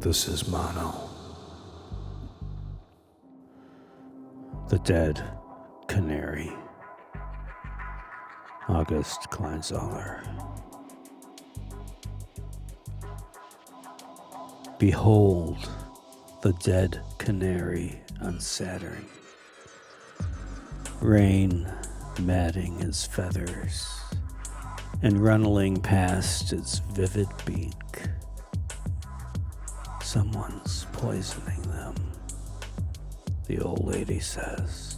This is Mono. The Dead Canary. August Kleinzahler. Behold the dead canary on Saturn, rain matting his feathers and runneling past its vivid beak. Someone's poisoning them, the old lady says,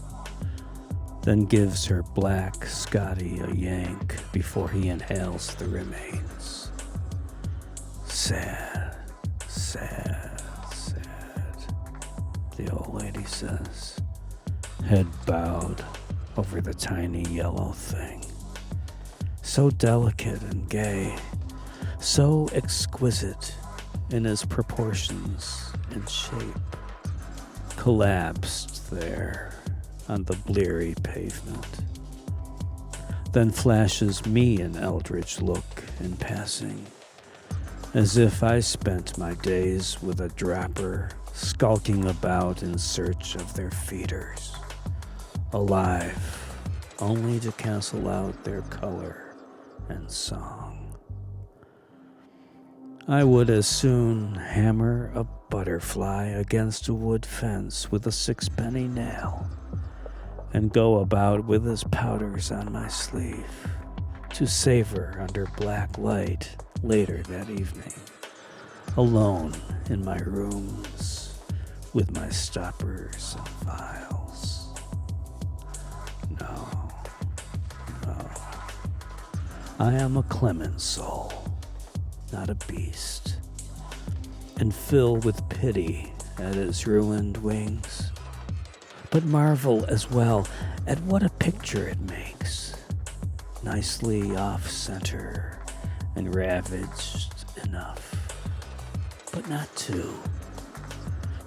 then gives her black Scotty a yank before he inhales the remains. Sad, sad, sad, the old lady says, head bowed over the tiny yellow thing. So delicate and gay, so exquisite in his proportions and shape, collapsed there on the bleary pavement. Then flashes me an eldritch look in passing, as if I spent my days with a dropper skulking about in search of their feeders, alive only to cancel out their color and song. I would as soon hammer a butterfly against a wood fence with a sixpenny nail and go about with his powders on my sleeve to savor under black light later that evening, alone in my rooms with my stoppers and vials. No. I am a clement soul, not a beast, and fill with pity at his ruined wings, but marvel as well at what a picture it makes, nicely off-center and ravaged enough, but not too,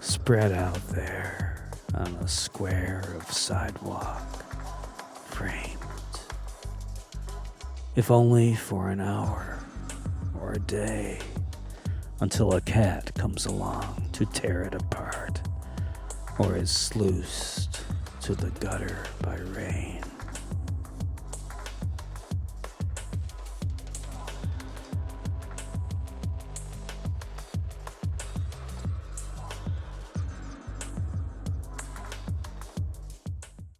spread out there on a square of sidewalk, framed, if only for an hour or a day, until a cat comes along to tear it apart, or is sluiced to the gutter by rain.